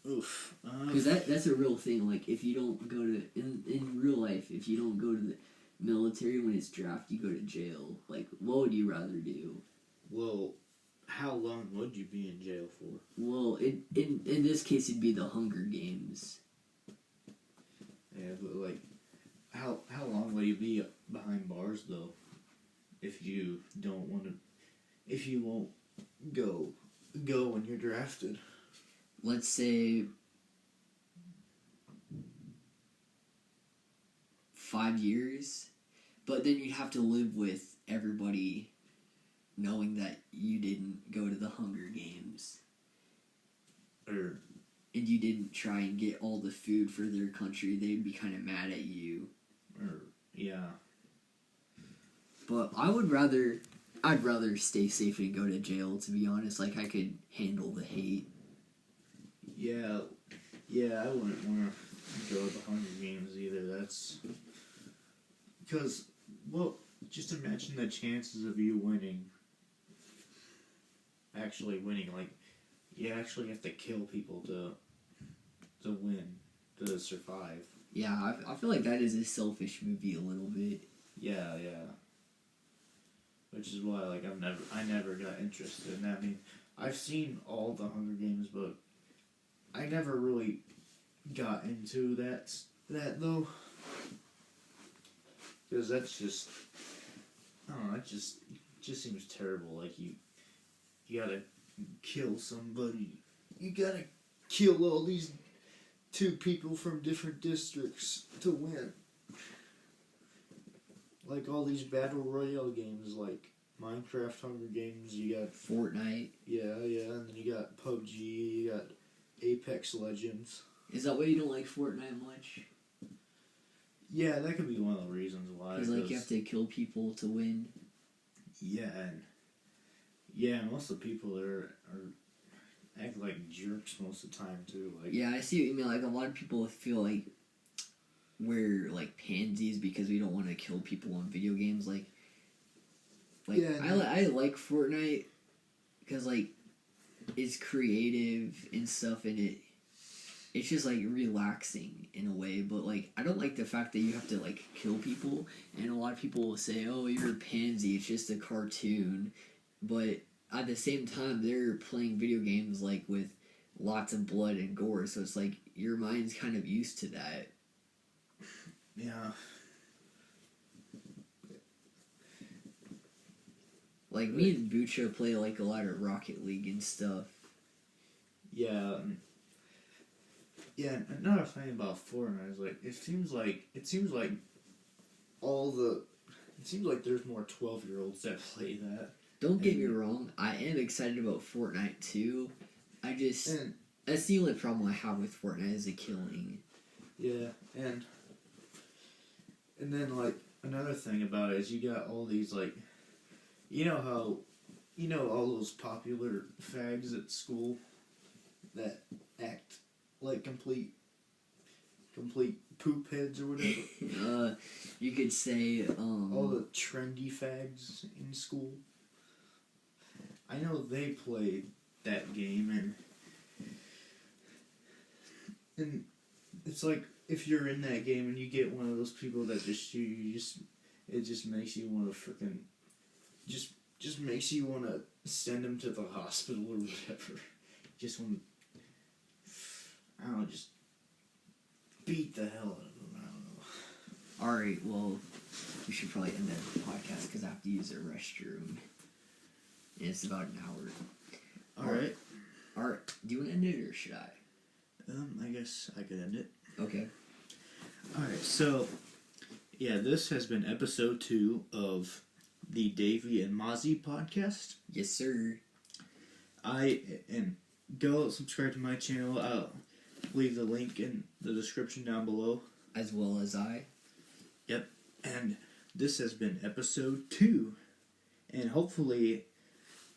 Oof. Because that's a real thing. Like, if you don't go to, in real life, if you don't go to the military when it's draft, you go to jail. Like, what would you rather do? Well, how long would you be in jail for? Well, in this case, it'd be the Hunger Games. Yeah, but like, how long will you be behind bars though? If you don't want to, if you won't go when you're drafted. Let's say 5 years, but then you'd have to live with everybody knowing that you didn't go to the Hunger Games. Or And you didn't try and get all the food for their country, they'd be kind of mad at you. Yeah. But I'd rather stay safe and go to jail, to be honest. Like, I could handle the hate. Yeah, I wouldn't want to go to the Hunger Games either. That's because, well, just imagine the chances of you winning. Actually winning, like, you actually have to kill people to win, to survive. Yeah, I feel like that is a selfish movie a little bit. Yeah. Which is why, like, I never got interested in that. I mean, I've seen all the Hunger Games, but I never really got into that though. Because that's just, I don't know, it just seems terrible. Like, you gotta kill somebody. You gotta kill all these 2 people from different districts to win. Like all these battle royale games, like Minecraft Hunger Games, you got Fortnite. Yeah, and then you got PUBG, you got Apex Legends. Is that why you don't like Fortnite much? Yeah, that could be one of the reasons why. Because, like, you have to kill people to win. Yeah, and most of the people there are act like jerks most of the time too. Like, yeah, I see what you mean. Like, a lot of people feel like we're, like, pansies because we don't want to kill people in video games. Like yeah, I like Fortnite because, like, it's creative and stuff, and it's just, like, relaxing in a way. But, like, I don't like the fact that you have to, like, kill people, and a lot of people will say, oh, you're a pansy, it's just a cartoon. But at the same time, they're playing video games, like, with lots of blood and gore, so it's like your mind's kind of used to that. Yeah. Like, me and Bucha play, like, a lot of Rocket League and stuff. Yeah. Yeah, another thing about Fortnite is, like, it seems like there's more 12-year-olds that play that. Don't get me wrong, I am excited about Fortnite too. That's the only problem I have with Fortnite is the killing. Yeah, and then, like, another thing about it is you got all these, like, all those popular fags at school that act like complete poop heads or whatever. You could say, all the trendy fags in school. I know they played that game, and it's like, if you're in that game and you get one of those people that just shoot you, it just makes you want to freaking, just makes you want to send them to the hospital or whatever. Just want to, I don't know, just beat the hell out of them. I don't know. Alright, well, we should probably end that podcast because I have to use the restroom. And it's about an hour. Alright. Alright, do you want to end it or should I? I guess I could end it. Okay. Alright, so, yeah, this has been episode 2 of the Davy and Mazzi podcast. Yes, sir. And go subscribe to my channel. I'll leave the link in the description down below. As well as I. Yep. And this has been episode 2. And hopefully,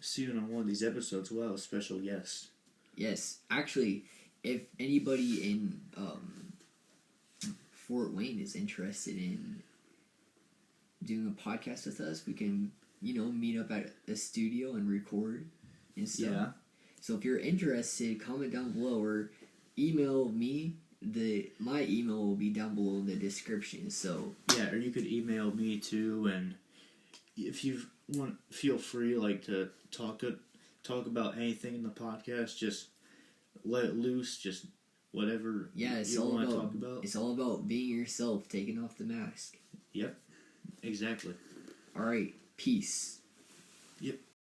soon on one of these episodes, we'll have a special guest. Yes. Actually, if anybody in Fort Wayne is interested in doing a podcast with us, we can, meet up at a studio and record and stuff. Yeah. So if you're interested, comment down below or email me. My email will be down below in the description. So yeah, or you could email me too, and if you want, feel free to talk about anything in the podcast. Just let it loose. Just whatever. It's you want to talk about. It's all about being yourself, taking off the mask. Yep, exactly. All right, peace. Yep.